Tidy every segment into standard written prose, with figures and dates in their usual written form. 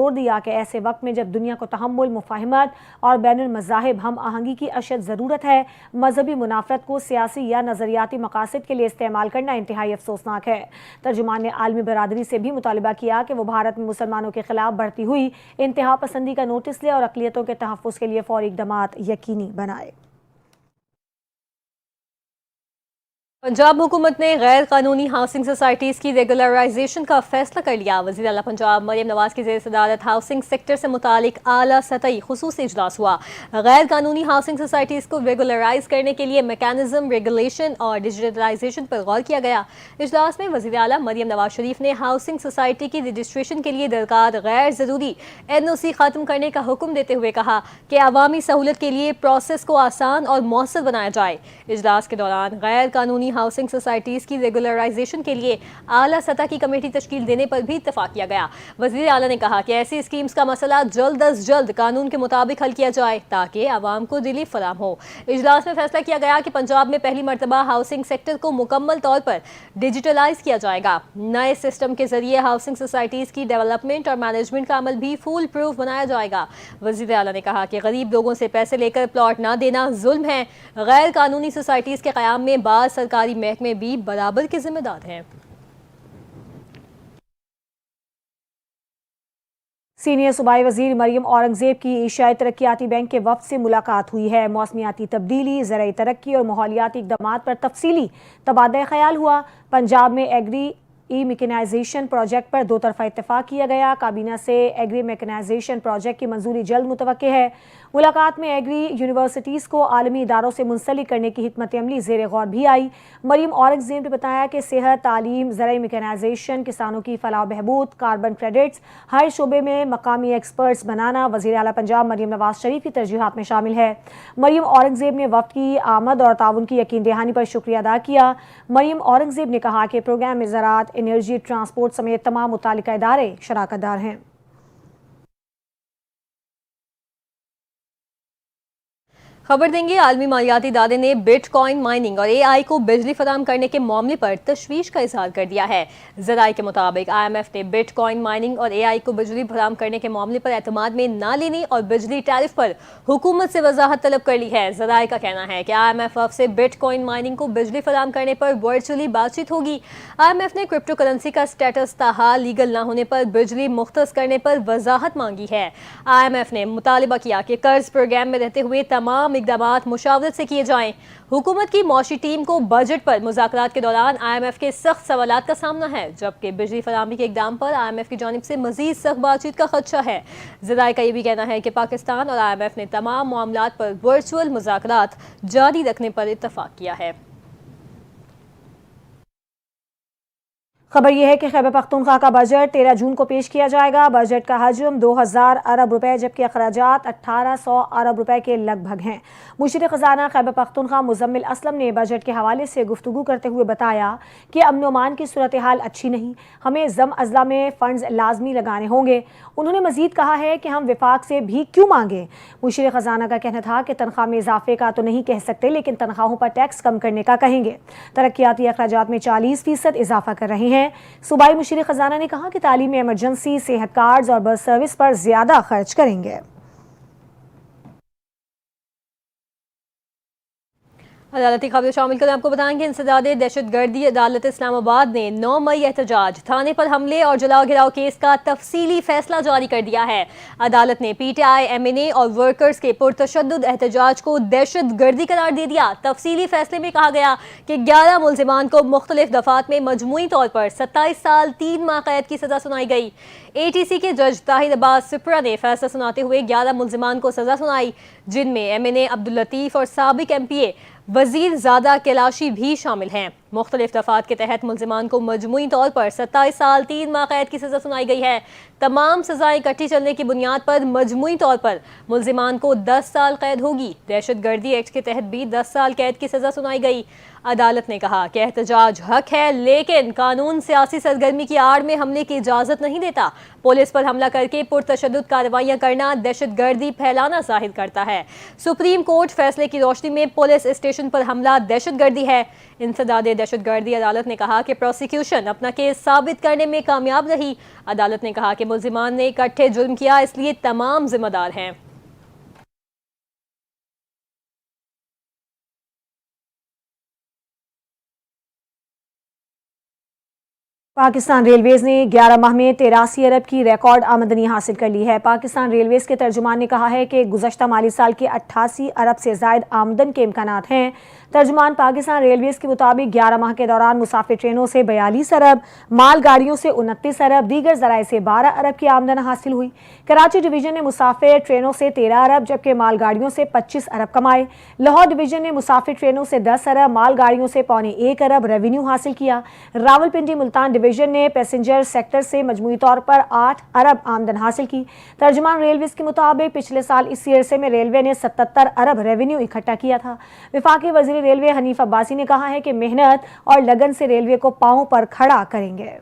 زور دیا کہ ایسے وقت میں جب دنیا کو تحمل، مفاہمت اور بین المذاہب ہم آہنگی کی اشد ضرورت ہے، مذہبی منافرت کو سیاسی یا نظریاتی مقاصد کے لیے استعمال کرنا انتہائی افسوسناک ہے۔ ترجمان نے عالمی برادری سے بھی مطالبہ کیا کہ وہ بھارت میں مسلمانوں کے خلاف بڑھتی ہوئی انتہا پسندی کا نوٹس لے اور اقلیتوں کے تحفظ کے لیے فوری اقدامات یقینی بنائے۔ پنجاب حکومت نے غیر قانونی ہاؤسنگ سوسائٹیز کی ریگولرائزیشن کا فیصلہ کر لیا۔ وزیر اعلیٰ پنجاب مریم نواز کی زیر صدارت ہاؤسنگ سیکٹر سے متعلق اعلیٰ سطحی خصوصی اجلاس ہوا۔ غیر قانونی ہاؤسنگ سوسائٹیز کو ریگولرائز کرنے کے لیے میکانزم، ریگولیشن اور ڈیجیٹلائزیشن پر غور کیا گیا۔ اجلاس میں وزیر اعلیٰ مریم نواز شریف نے ہاؤسنگ سوسائٹی کی رجسٹریشن کے لیے درکار غیر ضروری NOC ختم کرنے کا حکم دیتے ہوئے کہا کہ عوامی سہولت کے لیے پروسیس کو آسان اور مؤثر بنایا جائے۔ اجلاس کے دوران غیر قانونی ہاؤسنگ سوسائٹیز کی ریگولرائزیشن کے لیے اعلیٰ سطح کی کمیٹی تشکیل دینے پر بھی اتفاق کیا گیا۔ وزیر اعلیٰ نے کہا کہ ایسی اسکیمز کا مسئلہ جلد از جلد قانون کے مطابق حل کیا جائے تاکہ عوام کو ریلیف فراہم ہو۔ اجلاس میں فیصلہ کیا گیا کہ پنجاب میں پہلی مرتبہ ہاؤسنگ سیکٹر کو مکمل طور پر ڈیجیٹلائز کیا جائے گا۔ نئے سسٹم کے ذریعے ہاؤسنگ سوسائٹیز کی ڈیولپمنٹ اور مینجمنٹ کا عمل بھی فول پروف بنایا جائے گا۔ وزیر اعلیٰ نے کہا کہ غریب لوگوں سے پیسے لے کر پلاٹ نہ دینا ظلم ہے۔ غیر قانونی سوسائٹیز کے قیام میں بعض سرکاری محکمے بھی برابر کے ذمہ دار ہیں۔ سینئر صوبائی وزیر مریم اورنگزیب کی ایشیائی ترقیاتی بینک کے وفد سے ملاقات ہوئی ہے۔ موسمیاتی تبدیلی، زرعی ترقی اور ماحولیاتی اقدامات پر تفصیلی تبادلہ خیال ہوا۔ پنجاب میں ایگری میکنائزیشن پروجیکٹ پر دو طرفہ اتفاق کیا گیا۔ کابینہ سے ایگری میکنائزیشن پروجیکٹ کی منظوری جلد متوقع ہے۔ ملاقات میں ایگری یونیورسٹیز کو عالمی اداروں سے منسلک کرنے کی حکمت عملی زیر غور بھی آئی۔ مریم اورنگزیب نے بتایا کہ صحت، تعلیم، زرعی میکنائزیشن، کسانوں کی فلاح و بہبود، کاربن کریڈٹس، ہر شعبے میں مقامی ایکسپرٹس بنانا وزیر اعلیٰ پنجاب مریم نواز شریف کی ترجیحات میں شامل ہے۔ مریم اورنگزیب نے وفد کی آمد اور تعاون کی یقین دہانی پر شکریہ ادا کیا۔ مریم اورنگزیب نے کہا کہ پروگرام میں زراعت، انرجی، ٹرانسپورٹ سمیت تمام متعلقہ ادارے شراکت دار ہیں۔ خبر دیں گے، عالمی مالیاتی ادارے نے بٹ کوائن مائننگ اور AI کو بجلی فراہم کرنے کے معاملے پر تشویش کا اظہار کر دیا ہے۔ ذرائع کے مطابق IMF نے بٹ کوائن مائننگ اور AI کو بجلی فراہم کرنے کے معاملے پر اعتماد میں نہ لینے اور بجلی ٹیرف پر حکومت سے وضاحت طلب کر لی ہے۔ ذرائع کا کہنا ہے کہ IMF وفد سے بٹ کوائن مائننگ کو بجلی فراہم کرنے پر ورچولی بات چیت ہوگی۔ IMF نے کرپٹو کرنسی کا سٹیٹس تاحال لیگل نہ ہونے پر بجلی مختص کرنے پر وضاحت مانگی ہے۔ IMF نے مطالبہ کیا کہ قرض پروگرام میں رہتے ہوئے تمام اقدامات مشاورت سے کیے جائیں۔ حکومت کی معاشی ٹیم کو بجٹ پر مذاکرات کے دوران IMF کے سخت سوالات کا سامنا ہے، جبکہ بجلی فراہمی کے اقدام پر IMF کی جانب سے مزید سخت بات چیت کا خدشہ ہے۔ ذرائع کا یہ بھی کہنا ہے کہ پاکستان اور IMF نے تمام معاملات پر ورچوئل مذاکرات جاری رکھنے پر اتفاق کیا ہے۔ خبر یہ ہے کہ خیبر پختونخوا کا بجٹ 13 جون کو پیش کیا جائے گا۔ بجٹ کا حجم 2000 ارب روپے جبکہ اخراجات 1800 ارب روپے کے لگ بھگ ہیں۔ مشیر خزانہ خیبر پختونخوا مزمل اسلم نے بجٹ کے حوالے سے گفتگو کرتے ہوئے بتایا کہ امن و امان کی صورتحال اچھی نہیں، ہمیں ضم اضلاع میں فنڈز لازمی لگانے ہوں گے۔ انہوں نے مزید کہا ہے کہ ہم وفاق سے بھی کیوں مانگیں۔ مشیر خزانہ کا کہنا تھا کہ تنخواہ میں اضافے کا تو نہیں کہہ سکتے لیکن تنخواہوں پر ٹیکس کم کرنے کا کہیں گے۔ ترقیاتی اخراجات میں 40% اضافہ کر رہے ہیں۔ صوبائی مشیر خزانہ نے کہا کہ تعلیمی ایمرجنسی، صحت کارڈز اور بس سروس پر زیادہ خرچ کریں گے۔ عدالتی خبریں شامل کریں، آپ کو بتائیں کہ انسداد دہشت گردی عدالت اسلام آباد نے 9 مئی احتجاج، تھانے پر حملے اور جلاؤ گراؤ کیس کا تفصیلی فیصلہ جاری کر دیا ہے۔ عدالت نے PTI، MNA اور ورکرز کے پرتشدد احتجاج کو دہشت گردی قرار دے دیا۔ تفصیلی فیصلے میں کہا گیا کہ 11 ملزمان کو مختلف دفعات میں مجموعی طور پر 27 سال 3 ماہ قید کی سزا سنائی گئی۔ ATC کے جج طاہر عباس سپرا نے فیصلہ سناتے ہوئے 11 ملزمان کو سزا سنائی، جن میں MNA عبداللطیف اور سابق MPA وزیر زادہ کیلاشی بھی شامل ہیں۔ مختلف دفعات کے تحت ملزمان کو مجموعی طور پر 27 سال 3 ماہ قید کی سزا سنائی گئی ہے۔ تمام سزائیں اکٹھی چلنے کی بنیاد پر مجموعی طور پر ملزمان کو 10 سال قید ہوگی۔ دہشت گردی ایکٹ کے تحت بھی 10 سال قید کی سزا سنائی گئی۔ عدالت نے کہا کہ احتجاج حق ہے لیکن قانون سیاسی سرگرمی کی آڑ میں حملے کی اجازت نہیں دیتا۔ پولیس پر حملہ کر کے پرتشدد کارروائیاں کرنا دہشت گردی پھیلانا ظاہر کرتا ہے۔ سپریم کورٹ فیصلے کی روشنی میں پولیس اسٹیشن پر حملہ دہشت گردی ہے۔ انسداد دہشت گردی عدالت نے کہا کہ پروسیکیوشن اپنا کیس ثابت کرنے میں کامیاب رہی۔ عدالت نے کہا کہ ملزمان نے اکٹھے جرم کیا، اس لیے تمام ذمہ دار ہیں۔ پاکستان ریلویز نے 11 ماہ میں 83 ارب کی ریکارڈ آمدنی حاصل کر لی ہے۔ پاکستان ریلویز کے ترجمان نے کہا ہے کہ گزشتہ مالی سال کے 88 ارب سے زائد آمدن کے امکانات ہیں۔ ترجمان پاکستان ریلویز کے مطابق 11 ماہ کے دوران مسافر ٹرینوں سے 42 ارب، مال گاڑیوں سے 29 ارب، دیگر ذرائع سے 12 ارب کی آمدن حاصل ہوئی۔ کراچی ڈویژن نے مسافر ٹرینوں سے 13 ارب جبکہ مال گاڑیوں سے 25 ارب کمائے۔ لاہور ڈویژن نے مسافر ٹرینوں سے 10 ارب، مال گاڑیوں سے 1.25 ارب ریونیو حاصل کیا۔ راولپنڈی ملتان ڈویژن نے پیسنجر سیکٹر سے مجموعی طور پر 8 ارب آمدن حاصل کی۔ ترجمان ریلویز کے مطابق پچھلے سال اسی عرصے میں ریلوے نے 77 ارب ریونیو اکٹھا کیا تھا۔ وفاقی وزیر ریلوے حنیف عباسی نے کہا ہے کہ محنت اور لگن سے ریلوے کو پاؤں پر کھڑا کریں گے۔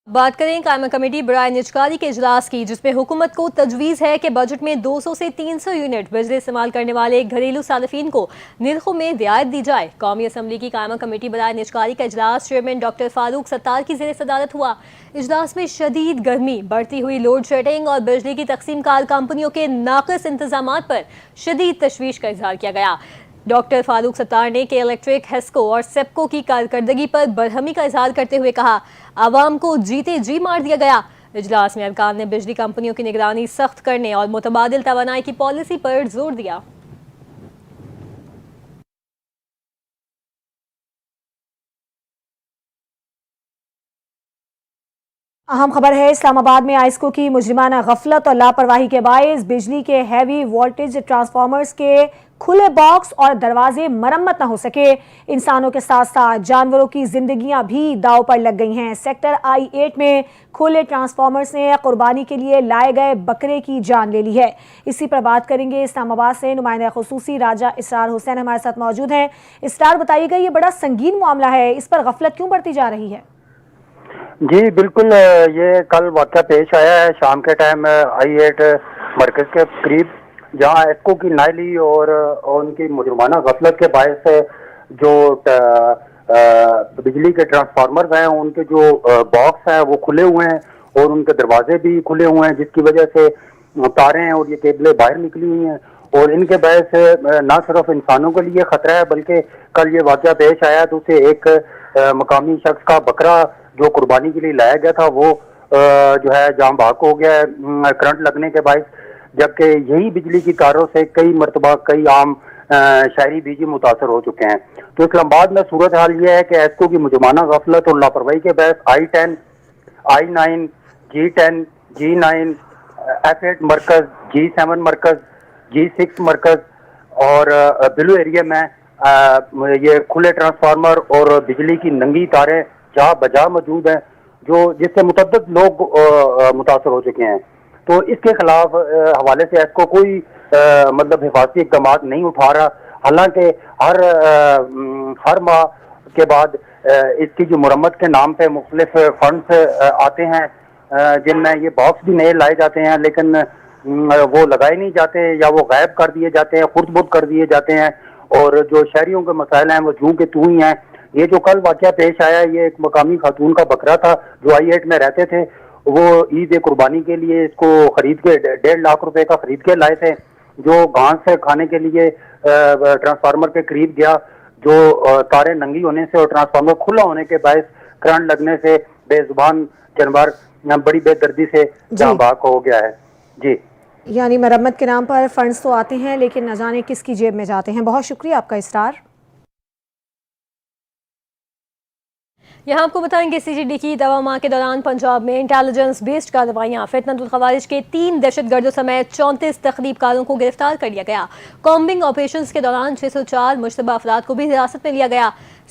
بات کریں قائمہ کمیٹی برائے نجکاری کے اجلاس کی، جس میں حکومت کو تجویز ہے کہ بجٹ میں 200 سے 300 یونٹ بجلی استعمال کرنے والے گھریلو صارفین کو نرخوں میں رعایت دی جائے۔ قومی اسمبلی کی قائمہ کمیٹی برائے نجکاری کا اجلاس چیئرمین ڈاکٹر فاروق ستار کی زیر صدارت ہوا۔ اجلاس میں شدید گرمی، بڑھتی ہوئی لوڈ شیڈنگ اور بجلی کی تقسیم کار کمپنیوں کے ناقص انتظامات پر شدید تشویش کا اظہار کیا گیا۔ ڈاکٹر فاروق ستار نے کہ الیکٹرک، ہیسکو اور سیپکو کی کارکردگی پر برہمی کا اظہار کرتے ہوئے کہا عوام کو جیتے جی مار دیا گیا۔ اجلاس میں ارکان نے بجلی کمپنیوں کی نگرانی سخت کرنے اور متبادل توانائی کی پالیسی پر زور دیا۔ اہم خبر ہے اسلام آباد میں آئسکو کی مجرمانہ غفلت اور لاپرواہی کے باعث بجلی کے ہیوی وولٹیج ٹرانسفارمرز کے کھلے باکس اور دروازے مرمت نہ ہو سکے۔ انسانوں کے ساتھ ساتھ جانوروں کی زندگیاں بھی داؤ پر لگ گئی ہیں۔ سیکٹر I-8 میں کھلے ٹرانسفارمرز نے قربانی کے لیے لائے گئے بکرے کی جان لے لی ہے۔ اسی پر بات کریں گے اسلام آباد سے نمائندہ خصوصی راجہ اسرار حسین ہمارے ساتھ موجود ہیں۔ اسرار بتائیے گا، یہ بڑا سنگین معاملہ ہے، اس پر غفلت کیوں بڑھتی جا رہی ہے؟ جی بالکل، یہ کل واقعہ پیش آیا ہے شام کے ٹائم I-8 مرکز کے قریب، جہاں ایسکو کی نااہلی اور ان کی مجرمانہ غفلت کے باعث جو بجلی کے ٹرانسفارمرز ہیں ان کے جو باکس ہیں وہ کھلے ہوئے ہیں اور ان کے دروازے بھی کھلے ہوئے ہیں، جس کی وجہ سے تاریں اور یہ کیبلیں باہر نکلی ہوئی ہیں، اور ان کے باعث نہ صرف انسانوں کے لیے خطرہ ہے بلکہ کل یہ واقعہ پیش آیا تو اسے ایک مقامی شخص کا بکرا جو قربانی کے لیے لایا گیا تھا وہ جو ہے جاں بحق ہو گیا ہے کرنٹ لگنے کے باعث، جبکہ یہی بجلی کی تاروں سے کئی مرتبہ کئی عام شہری بھی متاثر ہو چکے ہیں۔ تو اسلام آباد میں صورتحال یہ ہے کہ ایسکو کی مجرمانہ غفلت اور لاپرواہی کے باعث I-10، I-9، G10، G9، F8 مرکز، G7 مرکز، G6 مرکز اور بلو ایریا میں یہ کھلے ٹرانسفارمر اور بجلی کی ننگی تاریں جہاں بجا موجود ہیں جس سے متعدد لوگ متاثر ہو چکے ہیں۔ تو اس کے خلاف حوالے سے ایسکو کوئی مطلب حفاظتی اقدامات نہیں اٹھا رہا، حالانکہ ہر ماہ کے بعد اس کی جو مرمت کے نام پہ مختلف فنڈز آتے ہیں جن میں یہ باکس بھی نئے لائے جاتے ہیں لیکن وہ لگائے نہیں جاتے یا وہ غائب کر دیے جاتے ہیں، خرد بد کر دیے جاتے ہیں، اور جو شہریوں کے مسائل ہیں وہ جوں کے توں ہی ہیں۔ یہ جو کل واقعہ پیش آیا یہ ایک مقامی خاتون کا بکرا تھا جو I-8 میں رہتے تھے، وہ عید قربانی کے لیے اس کو خرید کے 1.5 لاکھ روپے کا خرید کے لائے تھے، جو گھاس سے کھانے کے لیے ٹرانسفارمر کے قریب گیا، جو تاریں ننگی ہونے سے اور ٹرانسفارمر کھلا ہونے کے باعث کرنٹ لگنے سے بے زبان جانور بڑی بے دردی سے جاں بحق ہو گیا ہے۔ جی، یعنی مرمت کے نام پر فنڈز تو آتے ہیں لیکن نہ جانے کس کی جیب میں جاتے ہیں۔ بہت شکریہ آپ کا اسرار۔ یہاں آپ کو بتائیں گے CGD کی دوا ماہ کے دوران پنجاب میں انٹیلیجنس بیسڈ کارروائیاں، فتنۃ الخوارج کے 3 دہشت گردوں سمیت 34 تخریب کاروں کو گرفتار کر لیا گیا۔ کامبنگ آپریشنز کے دوران 604 مشتبہ افراد کو بھی حراست میں لیا گیا۔